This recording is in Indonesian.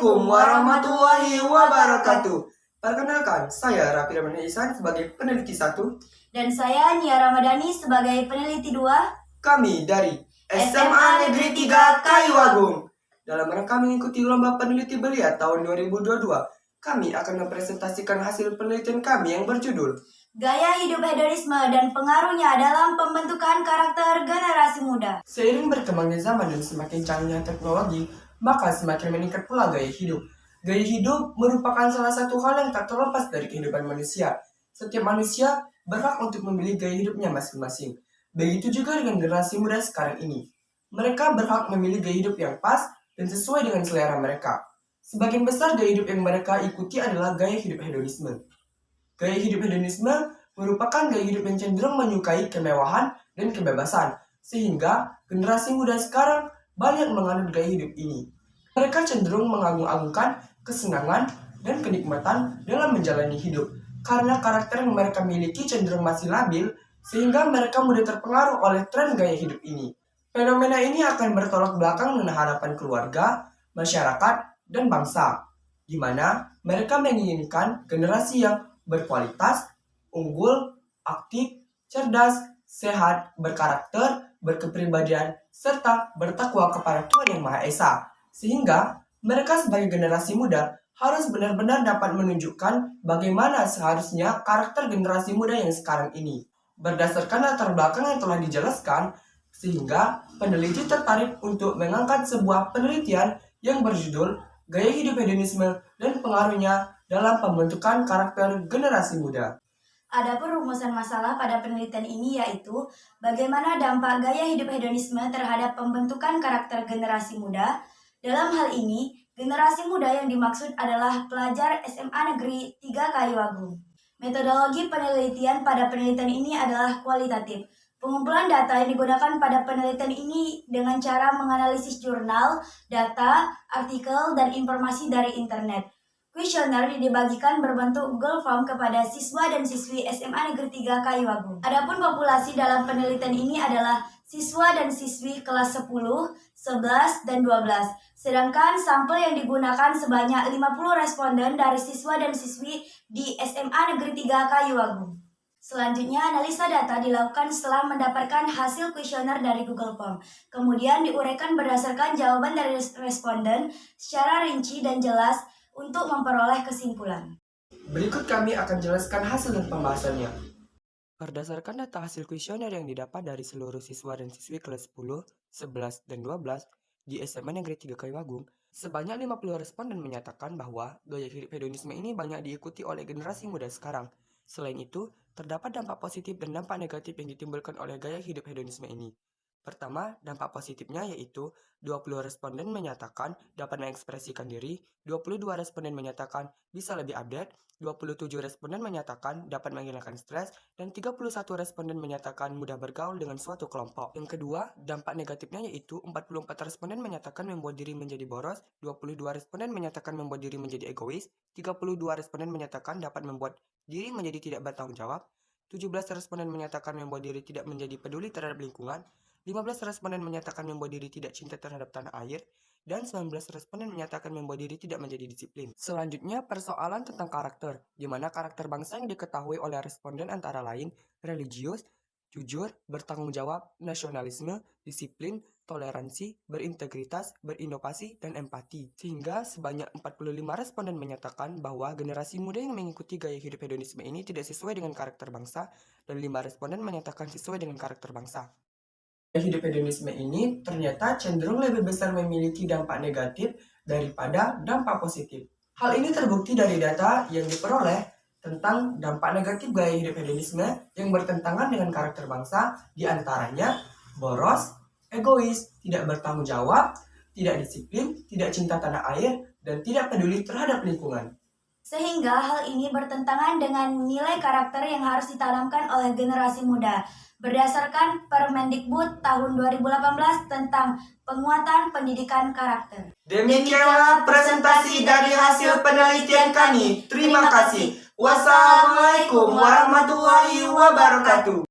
Assalamualaikum warahmatullahi wabarakatuh. Perkenalkan, saya Raffi Rahman Ihsan sebagai peneliti 1. Dan saya Nia Ramadhani sebagai peneliti 2. Kami dari SMA Negeri 3 Kayu Agung. Dalam rangka mengikuti lomba peneliti belia tahun 2022, kami akan mempresentasikan hasil penelitian kami yang berjudul Gaya hidup hedonisme dan pengaruhnya dalam pembentukan karakter generasi muda. Seiring berkembangnya zaman dan semakin canggihnya teknologi, maka semakin meningkat pula gaya hidup. Gaya hidup merupakan salah satu hal yang tak terlepas dari kehidupan manusia. Setiap manusia berhak untuk memilih gaya hidupnya masing-masing. Begitu juga dengan generasi muda sekarang ini. Mereka berhak memilih gaya hidup yang pas dan sesuai dengan selera mereka. Sebagian besar gaya hidup yang mereka ikuti adalah gaya hidup hedonisme. Gaya hidup hedonisme merupakan gaya hidup yang cenderung menyukai kemewahan dan kebebasan, sehingga generasi muda sekarang banyak menganut gaya hidup ini. Mereka cenderung mengagung-agungkan kesenangan dan kenikmatan dalam menjalani hidup, karena karakter yang mereka miliki cenderung masih labil, sehingga mereka mudah terpengaruh oleh tren gaya hidup ini. Fenomena ini akan bertolak belakang dengan harapan keluarga, masyarakat, dan bangsa, di mana mereka menginginkan generasi yang berkualitas, unggul, aktif, cerdas, sehat, berkarakter, berkepribadian, serta bertakwa kepada Tuhan Yang Maha Esa. Sehingga mereka sebagai generasi muda harus benar-benar dapat menunjukkan bagaimana seharusnya karakter generasi muda yang sekarang ini. Berdasarkan latar belakang yang telah dijelaskan, sehingga peneliti tertarik untuk mengangkat sebuah penelitian yang berjudul Gaya Hidup Hedonisme dan Pengaruhnya dalam Pembentukan Karakter Generasi Muda. Adapun rumusan masalah pada penelitian ini yaitu bagaimana dampak gaya hidup hedonisme terhadap pembentukan karakter generasi muda. Dalam hal ini, generasi muda yang dimaksud adalah pelajar SMA Negeri 3 Kayu Agung. Metodologi penelitian pada penelitian ini adalah kualitatif. Pengumpulan data yang digunakan pada penelitian ini dengan cara menganalisis jurnal, data, artikel, dan informasi dari internet. Kuesioner dibagikan berbentuk Google Form kepada siswa dan siswi SMA Negeri 3 Kayu Agung. Adapun populasi dalam penelitian ini adalah siswa dan siswi kelas 10, 11, dan 12. Sedangkan sampel yang digunakan sebanyak 50 responden dari siswa dan siswi di SMA Negeri 3 Kayu Agung. Selanjutnya, analisa data dilakukan setelah mendapatkan hasil kuesioner dari Google Form. Kemudian diuraikan berdasarkan jawaban dari responden secara rinci dan jelas untuk memperoleh kesimpulan. Berikut kami akan jelaskan hasil dan pembahasannya. Berdasarkan data hasil kuesioner yang didapat dari seluruh siswa dan siswi kelas 10, 11, dan 12 di SMA Negeri 3 Kayu Agung, sebanyak 50 responden menyatakan bahwa gaya hidup hedonisme ini banyak diikuti oleh generasi muda sekarang. Selain itu, terdapat dampak positif dan dampak negatif yang ditimbulkan oleh gaya hidup hedonisme ini. Pertama, dampak positifnya yaitu 20 responden menyatakan dapat mengekspresikan diri, 22 responden menyatakan bisa lebih update, 27 responden menyatakan dapat menghilangkan stres, dan 31 responden menyatakan mudah bergaul dengan suatu kelompok. Yang kedua, dampak negatifnya yaitu 44 responden menyatakan membuat diri menjadi boros, 22 responden menyatakan membuat diri menjadi egois, 32 responden menyatakan dapat membuat diri menjadi tidak bertanggung jawab, 17 responden menyatakan membuat diri tidak menjadi peduli terhadap lingkungan, 15 responden menyatakan membuat diri tidak cinta terhadap tanah air, dan 19 responden menyatakan membuat diri tidak menjadi disiplin. Selanjutnya, persoalan tentang karakter, di mana karakter bangsa yang diketahui oleh responden antara lain religius, jujur, bertanggung jawab, nasionalisme, disiplin, toleransi, berintegritas, berinovasi, dan empati. Sehingga sebanyak 45 responden menyatakan bahwa generasi muda yang mengikuti gaya hidup hedonisme ini tidak sesuai dengan karakter bangsa, dan 5 responden menyatakan sesuai dengan karakter bangsa. Gaya hidup hedonisme ini ternyata cenderung lebih besar memiliki dampak negatif daripada dampak positif. Hal ini terbukti dari data yang diperoleh tentang dampak negatif gaya hidup hedonisme yang bertentangan dengan karakter bangsa, diantaranya boros, egois, tidak bertanggung jawab, tidak disiplin, tidak cinta tanah air, dan tidak peduli terhadap lingkungan. Sehingga hal ini bertentangan dengan nilai karakter yang harus ditanamkan oleh generasi muda. Berdasarkan Permendikbud tahun 2018 tentang penguatan pendidikan karakter. Demikianlah presentasi dari hasil penelitian kami. Terima kasih. Wassalamualaikum warahmatullahi wabarakatuh.